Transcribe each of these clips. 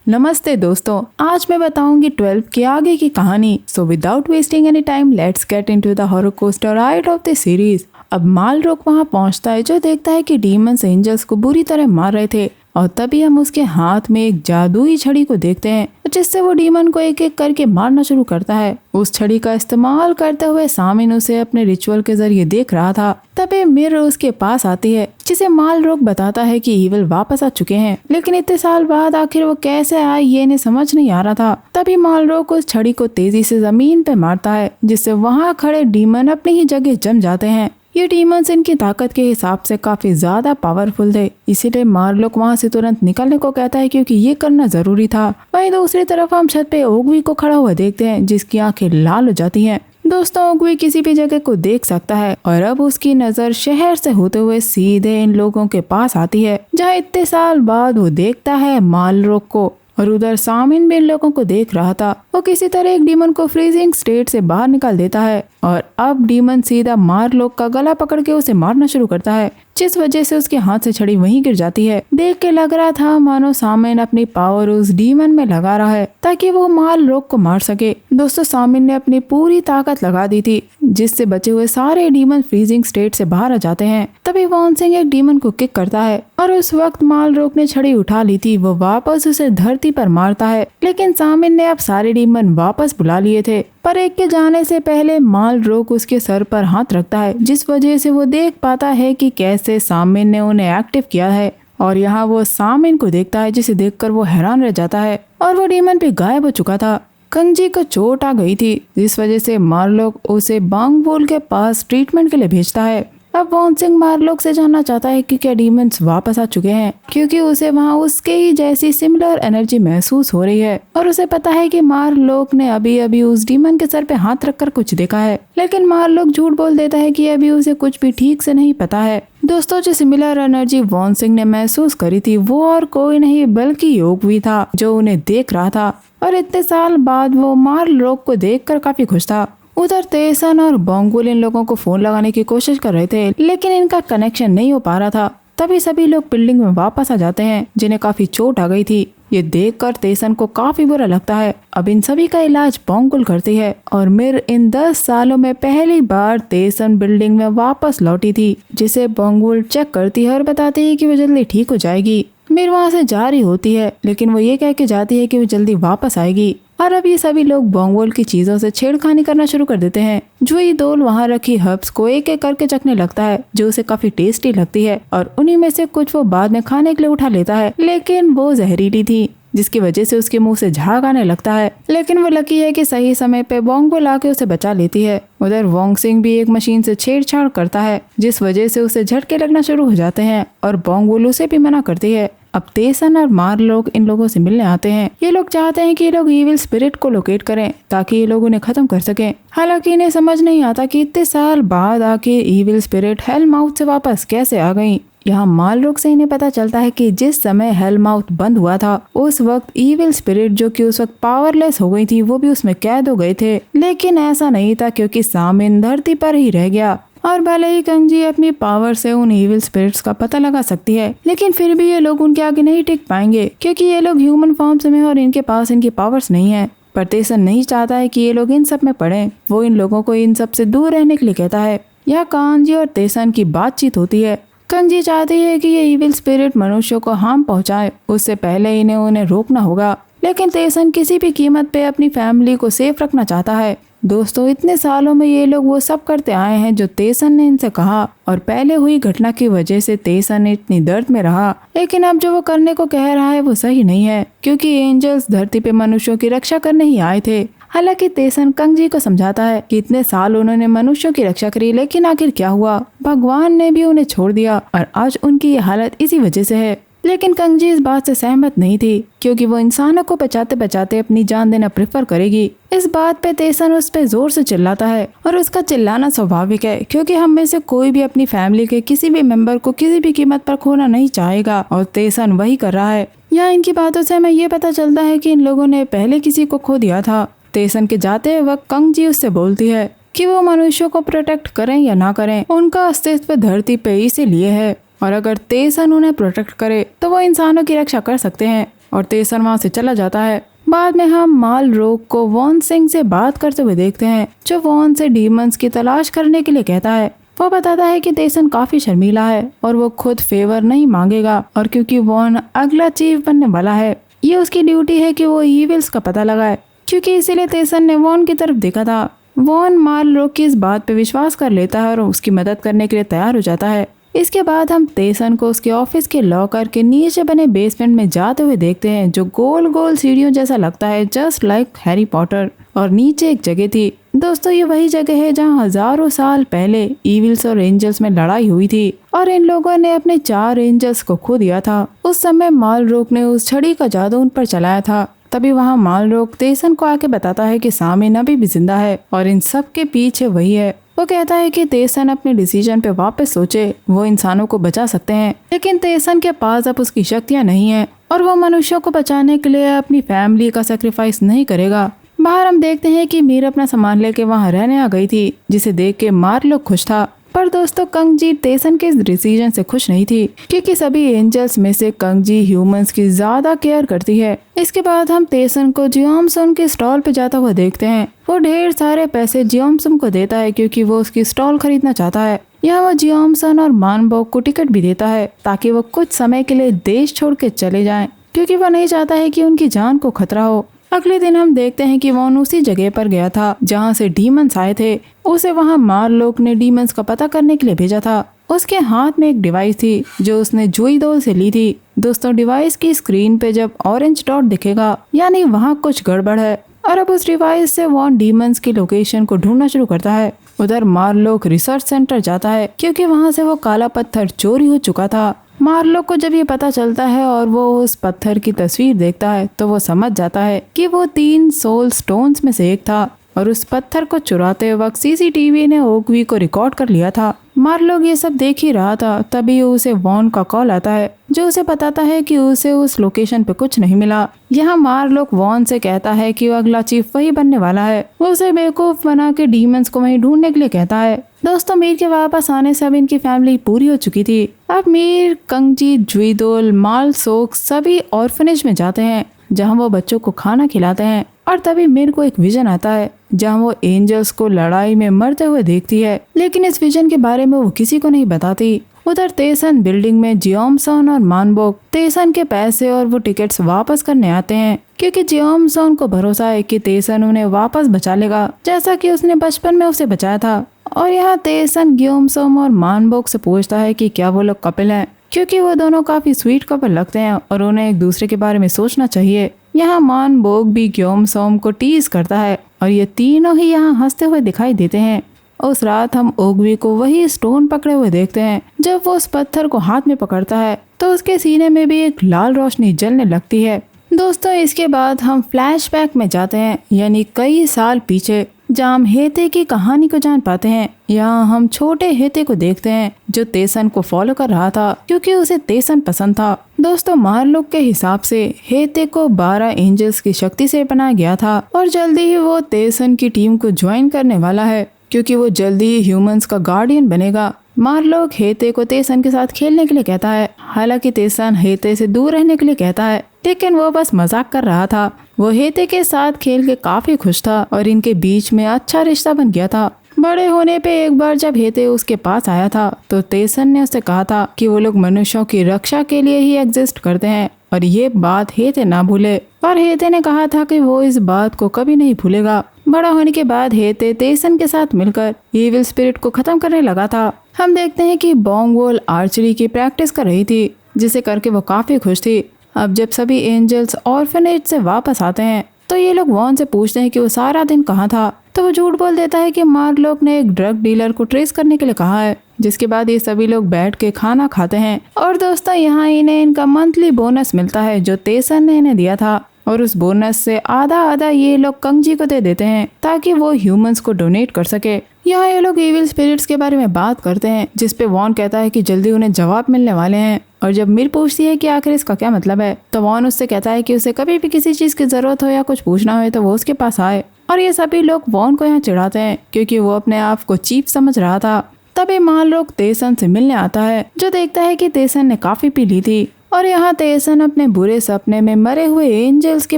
नमस्ते दोस्तों, आज मैं बताऊंगी 12 के आगे की कहानी। So without wasting any time let's get into the horror coaster ride of the series. अब मालरोक वहां पहुंचता है जो देखता है कि डीमंस एंजल्स को बुरी तरह मार रहे थे और तभी हम उसके हाथ में एक जादुई छड़ी को देखते हैं जिससे वो डीमन को एक एक करके मारना शुरू करता है। उस छड़ी का इस्तेमाल करते हुए सामिन उसे अपने रिचुअल के जरिए देख रहा था। तभी मिर उसके पास आती है जिसे मालरोक बताता है कि ईविल वापस आ चुके हैं, लेकिन इतने साल बाद आखिर वो कैसे आए ये इन्हें समझ नहीं आ रहा था। तभी मालरोक उस छड़ी को तेजी से जमीन पे मारता है जिससे वहाँ खड़े डीमन अपनी ही जगह जम जाते हैं। ये डीमंस इनकी ताकत के हिसाब से काफी ज्यादा पावरफुल थे, इसीलिए मारलोक वहाँ से तुरंत निकलने को कहता है क्योंकि ये करना जरूरी था। वहीं दूसरी तरफ हम छत पे ओगवी को खड़ा हुआ देखते हैं जिसकी आंखें लाल हो जाती हैं। दोस्तों, ओगवी किसी भी जगह को देख सकता है और अब उसकी नजर शहर से होते हुए सीधे इन लोगों के पास आती है जहाँ इतने साल बाद वो देखता है मालरोक को। और उधर सामिन भी इन लोगों को देख रहा था। वो किसी तरह एक डीमन को फ्रीजिंग स्टेट से बाहर निकाल देता है और अब डीमन सीधा मारलोक का गला पकड़ के उसे मारना शुरू करता है, जिस वजह से उसके हाथ से छड़ी वहीं गिर जाती है। देख के लग रहा था मानो सामिन अपनी पावर उस डीमन में लगा रहा है ताकि वो मालरोक को मार सके। दोस्तों, सामिन ने अपनी पूरी ताकत लगा दी थी जिससे बचे हुए सारे डीमन फ्रीजिंग स्टेट से बाहर आ जाते हैं। तभी वॉन्सिंग एक डीमन को किक करता है और उस वक्त मालरोक ने छड़ी उठा ली थी। वो वापस उसे धरती पर मारता है, लेकिन सामिन ने अब सारे डीमन वापस बुला लिए थे। पर एक के जाने से पहले मालरोक उसके सर पर हाथ रखता है जिस वजह से वो देख पाता है कि कैसे सामिन ने उन्हें एक्टिव किया है। और यहाँ वो सामिन को देखता है जिसे देखकर वो हैरान रह जाता है और वो डीमन पे गायब हो चुका था। कंगजी को चोट आ गई थी जिस वजह से मालरोक उसे बांगबोल के पास ट्रीटमेंट के लिए भेजता है। अब वॉन्सिंग मालरोक से जानना चाहता है कि क्या डीमंस वापस आ चुके हैं क्योंकि उसे वहाँ उसके ही जैसी सिमिलर एनर्जी महसूस हो रही है और उसे पता है कि मालरोक ने अभी अभी उस डीमन के सर पे हाथ रखकर कुछ देखा है। लेकिन मालरोक झूठ बोल देता है कि अभी उसे कुछ भी ठीक से नहीं पता है। दोस्तों, जो सिमिलर एनर्जी वॉन्सिंग ने महसूस करी थी वो और कोई नहीं बल्कि ओगवी था जो उन्हें देख रहा था और इतने साल बाद वो मालरोक को देखकर काफी खुश था। उधर तेसन और बोंगुल इन लोगों को फोन लगाने की कोशिश कर रहे थे लेकिन इनका कनेक्शन नहीं हो पा रहा था। तभी सभी लोग बिल्डिंग में वापस आ जाते हैं जिन्हें काफी चोट आ गई थी। ये देखकर तेसन को काफी बुरा लगता है। अब इन सभी का इलाज बोंगुल करती है और मिर इन 10 सालों में पहली बार तेसन बिल्डिंग में वापस लौटी थी जिसे बोंगुल चेक करती है और बताती है कि वो जल्दी ठीक हो जाएगी। मिर वहाँ से जा रही होती है लेकिन वो ये कह के जाती है कि वो जल्दी वापस आएगी। और अब ये सभी लोग बोंगवोल की चीजों से छेड़खानी करना शुरू कर देते हैं। जुई दोल वहाँ रखी हर्ब्स को एक एक करके चखने लगता है जो उसे काफी टेस्टी लगती है और उन्हीं में से कुछ वो बाद में खाने के लिए उठा लेता है, लेकिन वो जहरीली थी जिसकी वजह से उसके मुंह से झाग आने लगता है। लेकिन वो लकी है कि सही समय पे बोंगवोल आके उसे बचा लेती है। उधर वॉन्सिंग भी एक मशीन से छेड़छाड़ करता है जिस वजह से उसे झटके लगना शुरू हो जाते हैं और बोंगवोल उसे भी मना करती है। अब तेसन और मालरोक इन लोगों से मिलने आते हैं। ये लोग चाहते हैं कि ये लोग ईविल स्पिरिट को लोकेट करें ताकि ये लोग उन्हें खत्म कर सकें। हालांकि इन्हें समझ नहीं आता कि इतने साल बाद आके ईविल स्पिरिट हेलमाउथ से वापस कैसे आ गई। यहाँ मालरोक से इन्हें पता चलता है कि जिस समय हेलमाउथ बंद हुआ था उस वक्त ईविल स्पिरिट जो कि उस वक्त पावरलेस हो गई थी वो भी उसमें कैद हो गए थे। लेकिन ऐसा नहीं था क्योंकि सामिन धरती पर ही रह गया और भले ही कंजी अपनी पावर से उन इविल स्पिरिट्स का पता लगा सकती है लेकिन फिर भी ये लोग उनके आगे नहीं टिक पाएंगे क्योंकि ये लोग ह्यूमन फॉर्म्स में और इनके पास इनकी पावर्स नहीं है। पर तेसन नहीं चाहता है कि ये लोग इन सब में पड़े। वो इन लोगों को इन सब से दूर रहने के लिए कहता है। यह कांजी और तेसन की बातचीत होती है। कंजी चाहती है कि ये इविल स्पिरिट मनुष्यों को हार्म पहुंचाए, उससे पहले इन्हें उन्हें रोकना होगा। लेकिन तेसन किसी भी कीमत पे अपनी फैमिली को सेफ रखना चाहता है। दोस्तों, इतने सालों में ये लोग वो सब करते आए हैं जो तेसन ने इनसे कहा और पहले हुई घटना की वजह से तेसन इतनी दर्द में रहा। लेकिन अब जो वो करने को कह रहा है वो सही नहीं है क्योंकि एंजल्स धरती पे मनुष्यों की रक्षा करने ही आए थे। हालांकि तेसन कंगजी को समझाता है कि इतने साल उन्होंने मनुष्यों की रक्षा करी लेकिन आखिर क्या हुआ, भगवान ने भी उन्हें छोड़ दिया और आज उनकी ये हालत इसी वजह से है। लेकिन कंगजी इस बात से सहमत नहीं थी क्योंकि वो इंसानों को बचाते बचाते अपनी जान देना प्रेफर करेगी। इस बात पे तेसन उस पे जोर से चिल्लाता है और उसका चिल्लाना स्वाभाविक है क्योंकि हम में से कोई भी अपनी फैमिली के किसी भी मेंबर को किसी भी कीमत पर खोना नहीं चाहेगा और तेसन वही कर रहा है। यहाँ इनकी बातों से हमें ये पता चलता है कि इन लोगों ने पहले किसी को खो दिया था। तेसन के जाते वक्त कंगजी उससे बोलती है कि वो मनुष्यों को प्रोटेक्ट करें या ना करें, उनका अस्तित्व धरती पे इसीलिए है और अगर तेसन उन्हें प्रोटेक्ट करे तो वो इंसानों की रक्षा कर सकते हैं। और तेसन वहाँ से चला जाता है। बाद में हम माल रोक को वॉन सिंह से बात करते हुए देखते हैं, जो वॉन से डीमंस की तलाश करने के लिए कहता है। वो बताता है कि तेसन काफी शर्मीला है और वो खुद फेवर नहीं मांगेगा, और क्योंकि वॉन अगला चीफ बनने वाला है, ये उसकी ड्यूटी है कि वो ईविल्स का पता लगाए, क्योंकि इसीलिए तेसन ने वॉन की तरफ देखा था। वॉन माल रोक की इस बात पे विश्वास कर लेता है और उसकी मदद करने के लिए तैयार हो जाता है। इसके बाद हम तेसन को उसके ऑफिस के लॉकर के नीचे बने बेसमेंट में जाते हुए देखते हैं, जो गोल गोल सीढ़ियों जैसा लगता है, जस्ट लाइक हैरी पॉटर। और नीचे एक जगह थी। दोस्तों, ये वही जगह है जहाँ हजारों साल पहले इविल्स और एंजल्स में लड़ाई हुई थी और इन लोगों ने अपने 4 एंजल्स को खो दिया था। उस समय माल रोक ने उस छड़ी का जादू उन पर चलाया था। तभी वहाँ माल रोक तेसन को आके बताता है कि सामिन अभी भी जिंदा है और इन सब के पीछे वही है। वो कहता है कि तेसन अपने डिसीजन पे वापस सोचे, वो इंसानों को बचा सकते हैं, लेकिन तेसन के पास अब उसकी शक्तियाँ नहीं है और वो मनुष्यों को बचाने के लिए अपनी फैमिली का सेक्रीफाइस नहीं करेगा। बाहर हम देखते हैं कि मीर अपना सामान लेके वहाँ रहने आ गई थी, जिसे देख के मार लोग खुश था। पर दोस्तों, कंगजी तेसन के इस डिसीजन से खुश नहीं थी, क्योंकि सभी एंजल्स में से कंगजी ह्यूमंस की ज्यादा केयर करती है। इसके बाद हम तेसन को जियोमसुन के स्टॉल पे जाता हुआ देखते हैं। वो ढेर सारे पैसे जियोमसुन को देता है, क्योंकि वो उसकी स्टॉल खरीदना चाहता है। यहाँ वो जियोमसन और मानबोक को टिकट भी देता है, ताकि वो कुछ समय के लिए देश छोड़ के चले जाएं, क्योंकि वो नहीं चाहता है कि उनकी जान को खतरा हो। अगले दिन हम देखते हैं कि वॉन उसी जगह पर गया था जहाँ से डीमंस आए थे। उसे वहाँ मार लोग ने डीमंस का पता करने के लिए भेजा था। उसके हाथ में एक डिवाइस थी जो उसने जुई दोल से ली थी। दोस्तों, डिवाइस की स्क्रीन पे जब ऑरेंज डॉट दिखेगा, यानी वहाँ कुछ गड़बड़ है। और अब उस डिवाइस से वॉन डीमंस की लोकेशन को ढूंढना शुरू करता है। उधर मारलोक रिसर्च सेंटर जाता है, क्योंकि वहाँ से वो काला पत्थर चोरी हो चुका था। मारलोक को जब ये पता चलता है और वो उस पत्थर की तस्वीर देखता है, तो वो समझ जाता है कि वो 3 सोल स्टोन्स में से एक था और उस पत्थर को चुराते वक्त सीसीटीवी ने ओगवी को रिकॉर्ड कर लिया था। मारलोक ये सब देख ही रहा था, तभी उसे वॉन का कॉल आता है, जो उसे बताता है कि उसे उस लोकेशन पे कुछ नहीं मिला। यहाँ मारलोक वॉन से कहता है कि वो अगला चीफ वही बनने वाला है। वो उसे बेवकूफ बना के डीमंस को वहीं ढूंढने के लिए कहता है। दोस्तों, मीर के वापस आने से अब इनकी फैमिली पूरी हो चुकी थी। अब मीर, कंगजी, जुईदोल, मालसोक सभी ऑर्फनेज में जाते हैं, जहाँ वो बच्चों को खाना खिलाते हैं। और तभी मीर को एक विजन आता है, जहाँ वो एंजल्स को लड़ाई में मरते हुए देखती है, लेकिन इस विजन के बारे में वो किसी को नहीं बताती। उधर तेसन बिल्डिंग में जियोमसन और मानबोक तेसन के पैसे और वो टिकट्स वापस करने आते हैं, क्योंकि जियोमसन को भरोसा है कि तेसन उन्हें वापस बचा लेगा, जैसा कि उसने बचपन में उसे बचाया था। और यहाँ तेसन जियोमसन और मानबोक से पूछता है कि क्या वो लोग कपिल हैं, क्योंकि वो दोनों काफी स्वीट कपल लगते हैं और उन्हें एक दूसरे के बारे में सोचना चाहिए। यहाँ मानबोक भी ग्योमसोम को टीज करता है और ये तीनों ही यहाँ हंसते हुए दिखाई देते हैं। उस रात हम ओगवी को वही स्टोन पकड़े हुए देखते हैं। जब वो उस पत्थर को हाथ में पकड़ता है तो उसके सीने में भी एक लाल रोशनी जलने लगती है। दोस्तों, इसके बाद हम फ्लैशबैक में जाते हैं, यानी कई साल पीछे, जहाँ हम हेते की कहानी को जान पाते हैं। यहाँ हम छोटे हेते को देखते हैं, जो तेसन को फॉलो कर रहा था, क्योंकि उसे तेसन पसंद था। दोस्तों, मारलोक के हिसाब से हेते को 12 एंजल्स की शक्ति से बनाया गया था और जल्दी ही वो तेसन की टीम को ज्वाइन करने वाला है, क्योंकि वो जल्दी ही ह्यूमंस का गार्डियन बनेगा। मारलोक हेते को तेसन के साथ खेलने के लिए कहता है, हालांकि तेसन हेते से दूर रहने के लिए कहता है, लेकिन वो बस मजाक कर रहा था। वो हेते के साथ खेल के काफी खुश था और इनके बीच में अच्छा रिश्ता बन गया था। बड़े होने पे एक बार जब हेते उसके पास आया था, तो तेसन ने उससे कहा था कि वो लोग मनुष्यों की रक्षा के लिए ही एग्जिस्ट करते हैं और ये बात हेते ना भूले। और हेते ने कहा था कि वो इस बात को कभी नहीं भूलेगा। बड़ा होने के बाद हेते तेसन के साथ मिलकर इविल स्पिरिट को खत्म करने लगा था। हम देखते हैं कि बोंगवोल आर्चरी की प्रैक्टिस कर रही थी, जिसे करके वो काफी खुश थी। अब जब सभी एंजल्स ऑर्फनेज से वापस आते हैं, तो ये लोग वॉन से पूछते हैं कि वो सारा दिन कहाँ था, तो वो झूठ बोल देता है कि मारलोक ने एक ड्रग डीलर को ट्रेस करने के लिए कहा है। जिसके बाद ये सभी लोग बैठ के खाना खाते हैं और दोस्तों, यहाँ इन्हें इनका मंथली बोनस मिलता है, जो तेसन ने इन्हें दिया था। और उस बोनस से आधा आधा ये लोग कंगजी को दे देते हैं, ताकि वो ह्यूमंस को डोनेट कर सके। यहाँ ये लोग इविल स्पिरिट्स के बारे में बात करते हैं, जिसपे वॉन कहता है कि जल्दी उन्हें जवाब मिलने वाले हैं। और जब मीर पूछती है कि आखिर इसका क्या मतलब है, तो वॉन उससे कहता है कि उसे कभी भी किसी चीज की जरूरत हो या कुछ पूछना हो तो वो उसके पास आए। और ये सभी लोग वॉन को यहाँ चिढ़ाते हैं, क्योंकि वो अपने आप को चीप समझ रहा था। तभी मारलोक तेसन से मिलने आता है, जो देखता है कि तेसन ने काफी पी ली थी। और यहाँ तेसन अपने बुरे सपने में मरे हुए एंजल्स के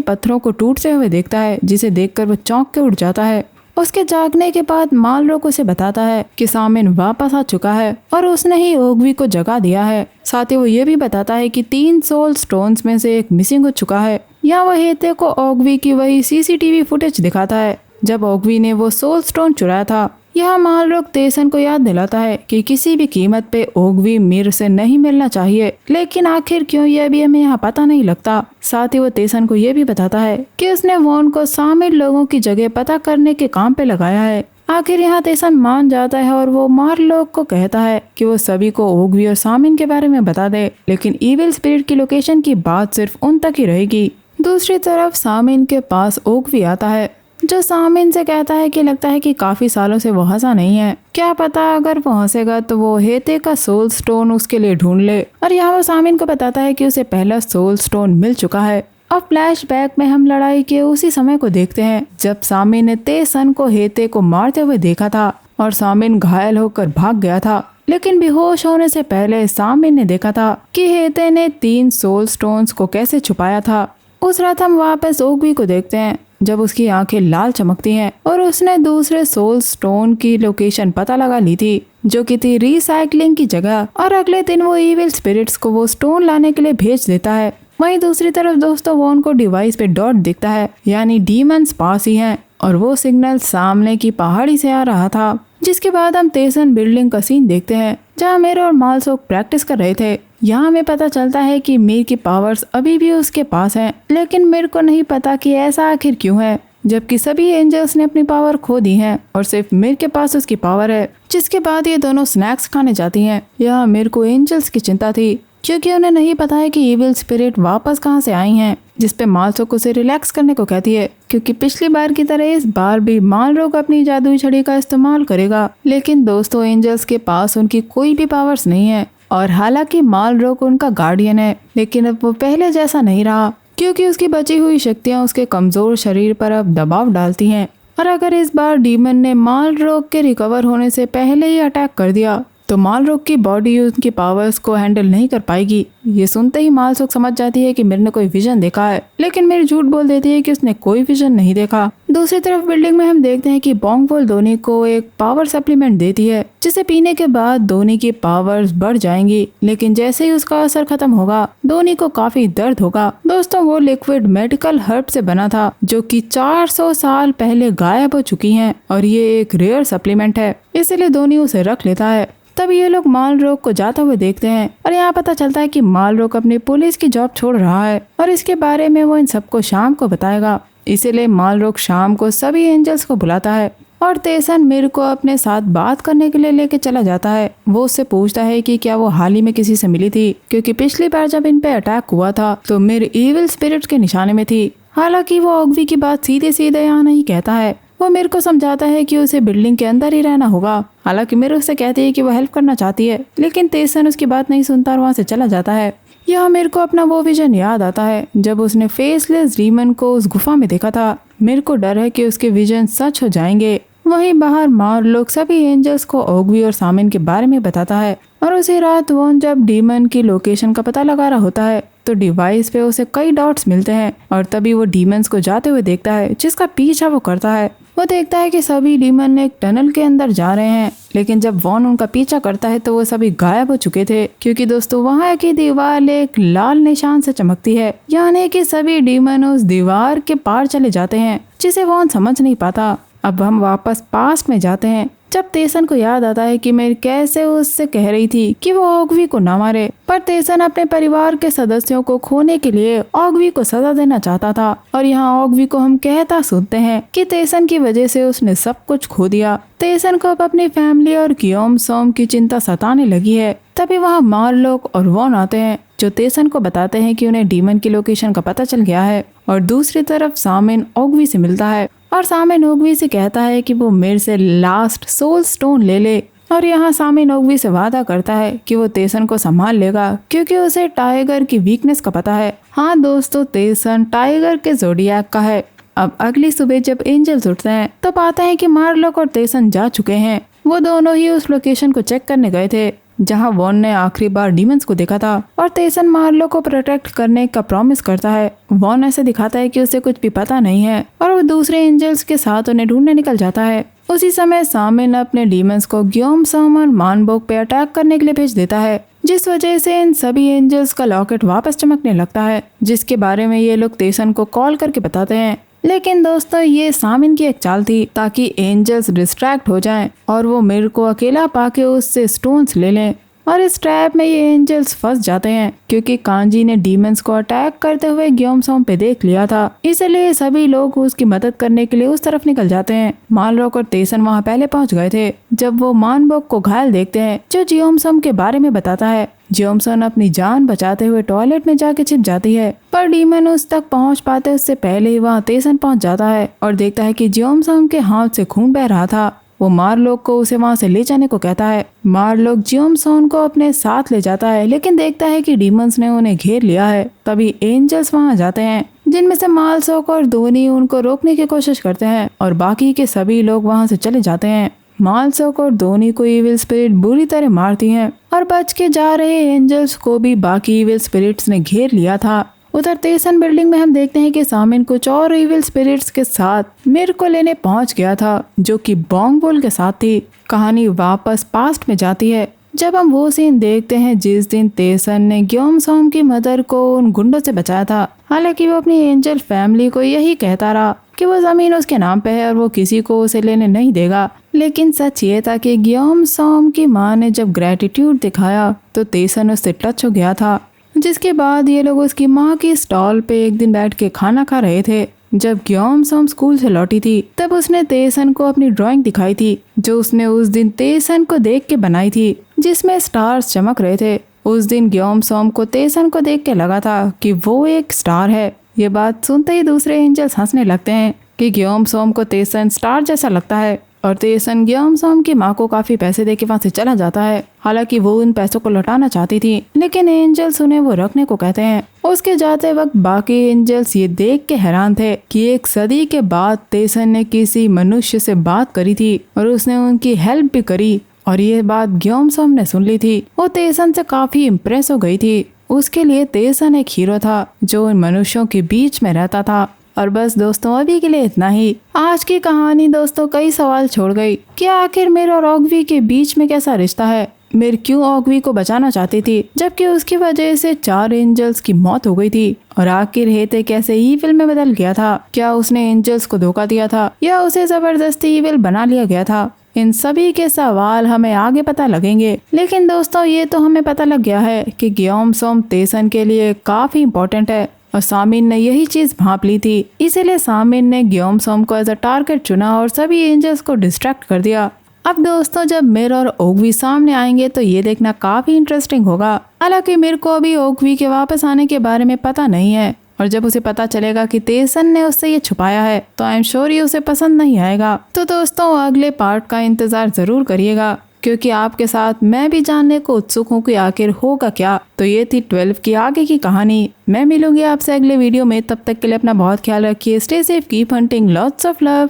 पत्थरों को टूटते हुए देखता है, जिसे देखकर वो चौंक के उठ जाता है। उसके जागने के बाद मालरोक उसे बताता है कि सामिन वापस आ चुका है और उसने ही ओगवी को जगा दिया है। साथ ही वो ये भी बताता है कि 3 सोल स्टोन्स में से एक मिसिंग हो चुका है। यहाँ वो हेते को ओगवी की वही सीसीटीवी फुटेज दिखाता है जब ओगवी ने वो सोल स्टोन चुराया था। यह मालरोक तेसन को याद दिलाता है कि किसी भी कीमत पे ओगवी मिर से नहीं मिलना चाहिए, लेकिन आखिर क्यों यह भी हमें यहाँ पता नहीं लगता। साथ ही वो तेसन को यह भी बताता है कि उसने वॉन को शामिल लोगों की जगह पता करने के काम पे लगाया है। आखिर यहाँ तेसन मान जाता है और वो मारलोक को कहता है कि वो सभी को ओगवी और सामिन के बारे में बता दे, लेकिन इविल स्पिरिट की लोकेशन की बात सिर्फ उन तक ही रहेगी। दूसरी तरफ सामिन के पास ओगवी आता है जो सामिन से कहता है कि लगता है कि काफी सालों से वो हंसा नहीं है, क्या पता अगर वो हंसेगा तो वो हेते का सोल स्टोन उसके लिए ढूंढ ले। और यहाँ वो सामिन को बताता है कि उसे पहला सोल स्टोन मिल चुका है। अब फ्लैशबैक में हम लड़ाई के उसी समय को देखते हैं जब सामिन ने तेसन को हेते को मारते हुए देखा था और सामिन घायल होकर भाग गया था, लेकिन बेहोश होने से पहले सामिन ने देखा था कि हेते ने 3 सोल स्टोन्स को कैसे छुपाया था। उस रात हम वापस ओगवी को देखते हैं जब उसकी आंखें लाल चमकती हैं और उसने दूसरे सोल स्टोन की लोकेशन पता लगा ली थी जो कि थी रिसाइकलिंग की जगह, और अगले दिन वो इविल स्पिरिट्स को वो स्टोन लाने के लिए भेज देता है। वहीं दूसरी तरफ दोस्तों वॉन को डिवाइस पे डॉट दिखता है, यानी डीमंस पास ही हैं और वो सिग्नल सामने की पहाड़ी से आ रहा था। जिसके बाद हम तेसन बिल्डिंग का सीन देखते हैं जहाँ मीर और मालसोक प्रैक्टिस कर रहे थे। यहाँ हमें पता चलता है कि मीर की पावर्स अभी भी उसके पास हैं, लेकिन मीर को नहीं पता कि ऐसा आखिर क्यों है, जबकि सभी एंजल्स ने अपनी पावर खो दी है और सिर्फ मीर के पास उसकी पावर है। जिसके बाद ये दोनों स्नैक्स खाने जाती हैं। यहाँ मीर को एंजल्स की चिंता थी क्योंकि उन्हें नहीं पता है कि इविल स्पिरिट वापस कहाँ से आई हैं, जिसपे मालरोक उसे रिलैक्स करने को कहती है क्योंकि पिछली बार की तरह इस बार भी मालरोक अपनी जादुई छड़ी का इस्तेमाल करेगा। लेकिन दोस्तों एंजल्स के पास उनकी कोई भी पावर्स नहीं है और हालांकि मालरोक उनका गार्डियन है, लेकिन अब वो पहले जैसा नहीं रहा क्योंकि उसकी बची हुई शक्तियाँ उसके कमजोर शरीर पर अब दबाव डालती हैं। और अगर इस बार डीमन ने मालरोक के रिकवर होने से पहले ही अटैक कर दिया तो मालरोक की बॉडी उनकी पावर्स को हैंडल नहीं कर पाएगी। ये सुनते ही मालरोक समझ जाती है कि मीर ने कोई विजन देखा है, लेकिन मीर झूठ बोल देती है कि उसने कोई विजन नहीं देखा। दूसरी तरफ बिल्डिंग में हम देखते हैं कि बोंगवोल धोनी को एक पावर सप्लीमेंट देती है जिसे पीने के बाद धोनी की पावर्स बढ़ जाएंगी, लेकिन जैसे ही उसका असर खत्म होगा धोनी को काफी दर्द होगा। दोस्तों वो लिक्विड मेडिकल हर्ब से बना था जो कि 400 साल पहले गायब हो चुकी है और ये एक रेयर सप्लीमेंट है, इसलिए धोनी उसे रख लेता है। तब ये लोग मालरोक को जाते हुए देखते हैं और यहाँ पता चलता है कि मालरोक अपनी पुलिस की जॉब छोड़ रहा है और इसके बारे में वो इन सबको शाम को बताएगा। इसीलिए मालरोक शाम को सभी एंजल्स को बुलाता है और तेसन मीर को अपने साथ बात करने के लिए लेके चला जाता है। वो उससे पूछता है कि क्या वो हाल ही में किसी से मिली थी, क्योंकि पिछली बार जब इन पे अटैक हुआ था तो मीर इविल स्पिरिट के निशाने में थी। हालांकि वो ओगवी की बात सीधे सीधे यहाँ नहीं कहता है, वो मीर को समझाता है कि उसे बिल्डिंग के अंदर ही रहना होगा। हालांकि मीर उससे कहती है कि वो हेल्प करना चाहती है, लेकिन तेसन उसकी बात नहीं सुनता और वहाँ से चला जाता है। यहाँ मीर को अपना वो विजन याद आता है जब उसने फेसलेस डीमन को उस गुफा में देखा था। मीर को डर है कि उसके विजन सच हो जाएंगे। वहीं बाहर मालरोक सभी एंजल्स को ओगवी और सामिन के बारे में बताता है और उसी रात वॉन जब डीमन की लोकेशन का पता लगा रहा होता है तो डिवाइस पे उसे कई डॉट्स मिलते हैं और तभी वो डीमंस को जाते हुए देखता है जिसका पीछा वो करता है। वो देखता है कि सभी डीमन एक टनल के अंदर जा रहे हैं, लेकिन जब वॉन उनका पीछा करता है तो वो सभी गायब हो चुके थे क्योंकि दोस्तों वहाँ की दीवार एक लाल निशान से चमकती है, यानी कि सभी डीमन उस दीवार के पार चले जाते हैं जिसे वॉन समझ नहीं पाता। अब हम वापस पास्ट में जाते हैं जब तेसन को याद आता है कि मीर कैसे उससे कह रही थी कि वो ओगवी को न मारे, पर तेसन अपने परिवार के सदस्यों को खोने के लिए ओगवी को सजा देना चाहता था। और यहाँ ओगवी को हम कहता सुनते हैं कि तेसन की वजह से उसने सब कुछ खो दिया। तेसन को अब अपनी फैमिली और कियोम सोम की चिंता सताने लगी है। तभी वहाँ मालरोक और वॉन आते हैं जो तेसन को बताते हैं कि उन्हें डीमन की लोकेशन का पता चल गया है। और दूसरी तरफ सामिन ओगवी से मिलता है और सामिन ओगवी से कहता है कि वो मीर से लास्ट सोल स्टोन ले ले। और यहाँ सामिन ओगवी से वादा करता है कि वो तेसन को संभाल लेगा क्योंकि उसे टाइगर की वीकनेस का पता है। हाँ दोस्तों, तेसन टाइगर के ज़ोडिएक का है। अब अगली सुबह जब एंजल्स उठते हैं तो पाते हैं कि मालरोक और तेसन जा चुके हैं। वो दोनों ही उस लोकेशन को चेक करने गए थे। जहाँ वॉन ने आखिरी बार डीमंस को देखा था और तेसन मार्लो को प्रोटेक्ट करने का प्रॉमिस करता है। वॉन ऐसे दिखाता है कि उसे कुछ भी पता नहीं है और वो दूसरे एंजल्स के साथ उन्हें ढूंढने निकल जाता है। उसी समय सामिन अपने डीमंस को ग्योमसम और मानबोक पे अटैक करने के लिए भेज देता है, जिस वजह से इन सभी एंजल्स का लॉकेट वापस चमकने लगता है, जिसके बारे में ये लोग तेसन को कॉल करके बताते हैं। लेकिन दोस्तों ये सामिन की एक चाल थी ताकि एंजल्स डिस्ट्रैक्ट हो जाएं और वो मिर को अकेला पाके उससे स्टोन्स ले लें, और इस ट्रैप में ये एंजल्स फंस जाते हैं क्योंकि कांजी ने डीमंस को अटैक करते हुए ग्योमसोम पे देख लिया था। इसलिए सभी लोग उसकी मदद करने के लिए उस तरफ निकल जाते हैं। मालरोक और तेसन वहाँ पहले पहुँच गए थे जब वो मानबोक को घायल देखते हैं जो जियोमसोम के बारे में बताता है। जियोमसोम अपनी जान बचाते हुए टॉयलेट में जाके छिप जाती है, पर डीमन उस तक पहुँच पाते उससे पहले ही वहाँ तेसन पहुँच जाता है और देखता है कि जियोमसोम के हाथ से खून बह रहा था। वो मारलोक को उसे वहाँ से ले जाने को कहता है। मारलोक जियोमसोम को अपने साथ ले जाता है, लेकिन देखता है कि डीमंस ने उन्हें घेर लिया है। तभी एंजल्स वहाँ जाते हैं, जिनमें से मालसोक और दोनी उनको रोकने की कोशिश करते हैं और बाकी के सभी लोग वहाँ से चले जाते हैं। मालसोक और दोनी को इविल स्पिरिट बुरी तरह मारती हैं और बच के जा रहे एंजल्स को भी बाकी इविल स्पिरिट्स ने घेर लिया था। उधर तेसन बिल्डिंग में हम देखते हैं कि सामिन कुछ और इविल स्पिरिट्स के साथ मिर को लेने पहुंच गया था, जो कि बोंगबोल के साथ थी। कहानी वापस पास्ट में जाती है जब हम वो सीन देखते हैं जिस दिन तेसन ने ग्योमसोम की मदर को उन गुंडों से बचाया था। हालांकि वो अपनी एंजल फैमिली को यही कहता रहा कि वो जमीन उसके नाम पे है और वो किसी को उसे लेने नहीं देगा, लेकिन सच ये था कि ग्योमसोम की माँ ने जब ग्रेटिट्यूड दिखाया तो तेसन उससे टच हो गया था। जिसके बाद ये लोग उसकी माँ की स्टॉल पे एक दिन बैठ के खाना खा रहे थे। जब ग्योमसोम स्कूल से लौटी थी तब उसने तेसन को अपनी ड्राइंग दिखाई थी जो उसने उस दिन तेसन को देख के बनाई थी, जिसमें स्टार्स चमक रहे थे। उस दिन ग्योमसोम को तेसन को देख के लगा था कि वो एक स्टार है। ये बात सुनते ही दूसरे एंजल्स हंसने लगते हैं कि ग्योमसोम को तेसन स्टार जैसा लगता है और तेसन ग्योमसोम की माँ को काफी पैसे देके वहाँ से चला जाता है। हालांकि वो उन पैसों को लौटाना चाहती थी, लेकिन एंजल्स उन्हें वो रखने को कहते हैं। उसके जाते वक्त बाकी एंजल्स ये देख के हैरान थे कि एक सदी के बाद तेसन ने किसी मनुष्य से बात करी थी और उसने उनकी हेल्प भी करी, और ये बात ग्योमसोम ने सुन ली थी। वो तेसन से काफी इम्प्रेस हो गई थी। उसके लिए तेसन एक हीरो था जो उन मनुष्यों के बीच में रहता था। और बस दोस्तों अभी के लिए इतना ही। आज की कहानी दोस्तों कई सवाल छोड़ गई कि आखिर मिर और ऑग्वी के बीच में कैसा रिश्ता है। मिर क्यों ऑग्वी को बचाना चाहती थी जबकि उसकी वजह से 4 एंजल्स की मौत हो गई थी, और आखिर हेते कैसे ईविल में बदल गया था। क्या उसने एंजल्स को धोखा दिया था या उसे जबरदस्ती ईविल बना लिया गया था। इन सभी के सवाल हमें आगे पता लगेंगे, लेकिन दोस्तों ये तो हमें पता लग गया है कि ग्योमसोम तेसन के लिए काफी इम्पोर्टेंट है और सामिन ने यही चीज भांप ली थी। इसीलिए सामिन ने ग्योमसोम को एज अ टारगेट चुना और सभी एंजल्स को डिस्ट्रैक्ट कर दिया। अब दोस्तों जब मिर और ओग्वी सामने आएंगे तो ये देखना काफी इंटरेस्टिंग होगा। हालांकि मिर को अभी ओग्वी के वापस आने के बारे में पता नहीं है, और जब उसे पता चलेगा कि तेसन ने उससे ये छुपाया है तो आई एम श्योर ये उसे पसंद नहीं आएगा। तो दोस्तों अगले पार्ट का इंतजार जरूर करिएगा, क्योंकि आपके साथ मैं भी जानने को उत्सुक हूँ कि आखिर होगा क्या। तो ये थी 12 की आगे की कहानी। मैं मिलूंगी आपसे अगले वीडियो में, तब तक के लिए अपना बहुत ख्याल रखिए। Stay safe, keep hunting, lots of love.